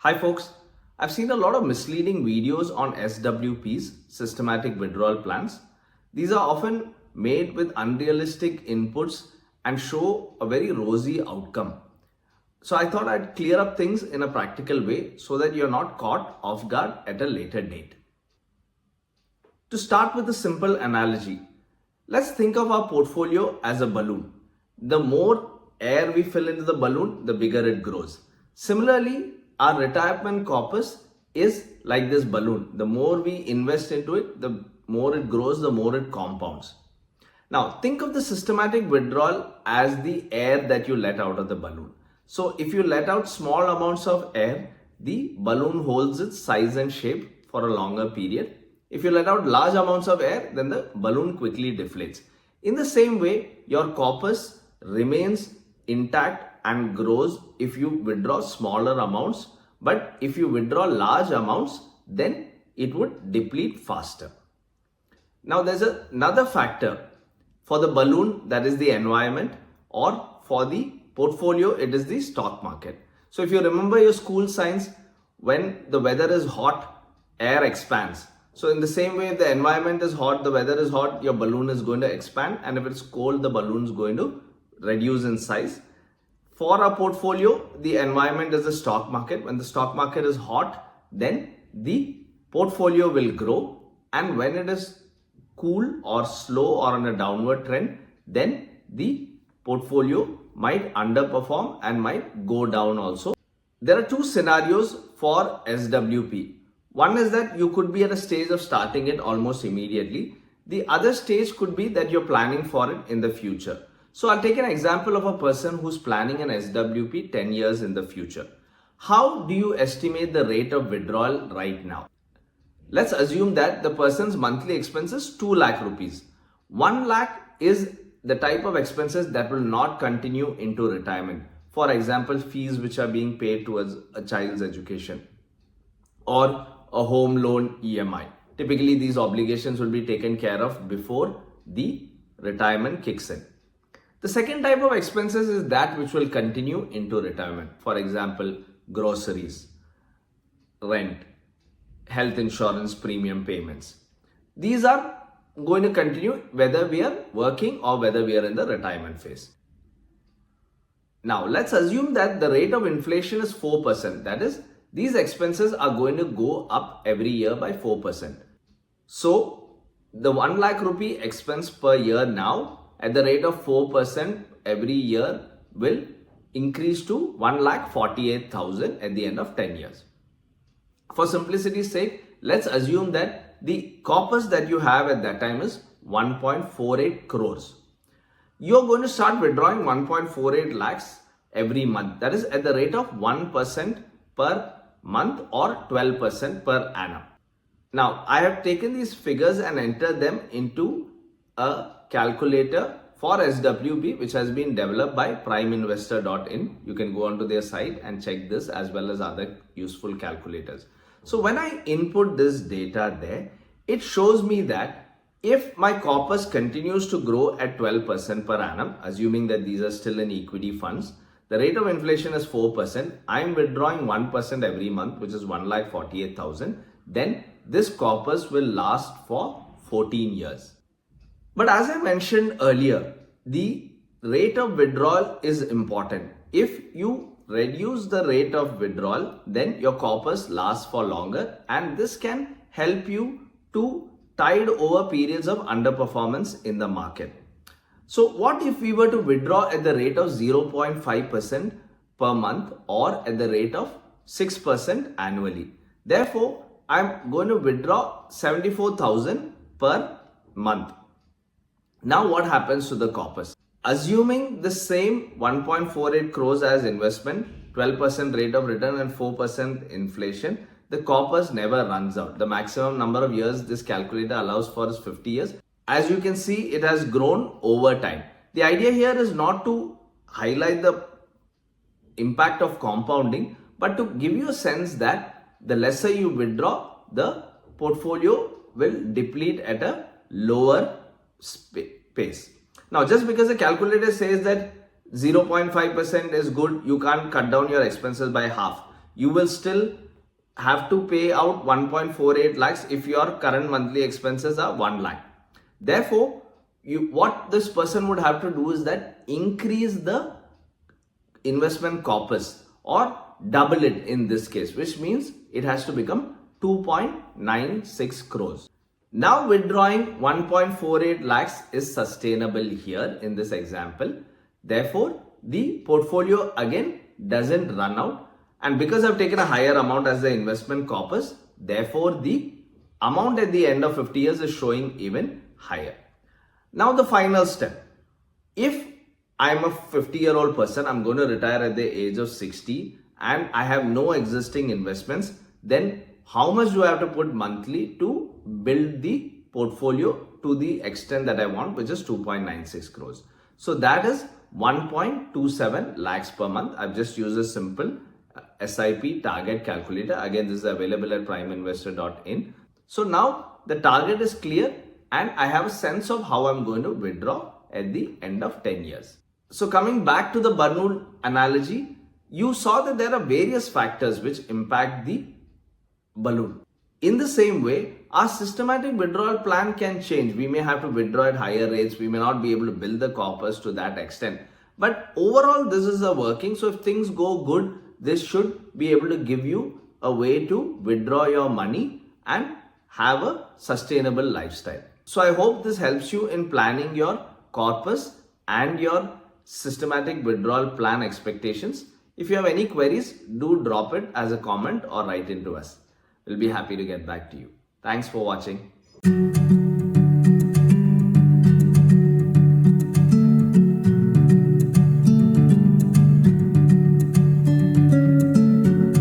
Hi folks, I've seen a lot of misleading videos on SWPs, Systematic Withdrawal Plans. These are often made with unrealistic inputs and show a very rosy outcome. So I thought I'd clear up things in a practical way so that you're not caught off guard at a later date. To start with a simple analogy, let's think of our portfolio as a balloon. The more air we fill into the balloon, the bigger it grows. Similarly, our retirement corpus is like this balloon. The more we invest into it, the more it grows, the more it compounds. Now, think of the systematic withdrawal as the air that you let out of the balloon. So, if you let out small amounts of air, the balloon holds its size and shape for a longer period. If you let out large amounts of air, then the balloon quickly deflates. In the same way, your corpus remains intact and grows if you withdraw smaller amounts, but if you withdraw large amounts, then it would deplete faster. Now there's another factor for the balloon, that is the environment, or for the portfolio, it is the stock market. So if you remember your school science, when the weather is hot, air expands. So in the same way, if the environment is hot, the weather is hot, your balloon is going to expand, and if it's cold, the balloon is going to reduce in size. For a portfolio, the environment is the stock market. When the stock market is hot, then the portfolio will grow. And when it is cool or slow or on a downward trend, then the portfolio might underperform and might go down also. There are two scenarios for SWP. One is that you could be at a stage of starting it almost immediately. The other stage could be that you're planning for it in the future. So I'll take an example of a person who's planning an SWP 10 years in the future. How do you estimate the rate of withdrawal right now? Let's assume that the person's monthly expense is 2 lakh rupees. 1 lakh is the type of expenses that will not continue into retirement. For example, fees which are being paid towards a child's education or a home loan EMI. Typically, these obligations will be taken care of before the retirement kicks in. The second type of expenses is that which will continue into retirement. For example, groceries, rent, health insurance premium payments. These are going to continue whether we are working or whether we are in the retirement phase. Now, let's assume that the rate of inflation is 4%. That is, these expenses are going to go up every year by 4%. So, the 1 lakh rupee expense per year now at the rate of 4% every year will increase to 1,48,000 at the end of 10 years. For simplicity's sake, let's assume that the corpus that you have at that time is 1.48 crores. You're going to start withdrawing 1.48 lakhs every month. That is at the rate of 1% per month or 12% per annum. Now, I have taken these figures and entered them into a calculator for SWP, which has been developed by primeinvestor.in. You can go onto their site and check this as well as other useful calculators. So when I input this data there, it shows me that if my corpus continues to grow at 12% per annum, assuming that these are still in equity funds, the rate of inflation is 4%. I'm withdrawing 1% every month, which is 1,48,000. Then this corpus will last for 14 years. But as I mentioned earlier, the rate of withdrawal is important. If you reduce the rate of withdrawal, then your corpus lasts for longer, and this can help you to tide over periods of underperformance in the market. So what if we were to withdraw at the rate of 0.5% per month or at the rate of 6% annually? Therefore, I'm going to withdraw 74,000 per month. Now what happens to the corpus? Assuming the same 1.48 crores as investment, 12% rate of return and 4% inflation, the corpus never runs out. The maximum number of years this calculator allows for is 50 years. As you can see, it has grown over time. The idea here is not to highlight the impact of compounding, but to give you a sense that the lesser you withdraw, the portfolio will deplete at a lower pace. Now, just because the calculator says that 0.5% is good, you can't cut down your expenses by half. you will still have to pay out 1.48 lakhs if your current monthly expenses are 1 lakh. Therefore, what this person would have to do is that increase the investment corpus or double it in this case, which means it has to become 2.96 crores. Now withdrawing 1.48 lakhs is sustainable here in this example. Therefore, the portfolio again doesn't run out, and because I've taken a higher amount as the investment corpus, therefore the amount at the end of 50 years is showing even higher. Now the final step. If I'm a 50-year-old person, I'm going to retire at the age of 60 and I have no existing investments, then how much do I have to put monthly to build the portfolio to the extent that I want, which is 2.96 crores. So that is 1.27 lakhs per month. I've just used a simple SIP target calculator. Again, this is available at primeinvestor.in. So now the target is clear and I have a sense of how I'm going to withdraw at the end of 10 years. So coming back to the balloon analogy, you saw that there are various factors which impact the balloon. In the same way, our systematic withdrawal plan can change. We may have to withdraw at higher rates. We may not be able to build the corpus to that extent. But overall, this is a working. So if things go good, this should be able to give you a way to withdraw your money and have a sustainable lifestyle. So I hope this helps you in planning your corpus and your systematic withdrawal plan expectations. If you have any queries, do drop it as a comment or write into us. We'll be happy to get back to you. Thanks for watching.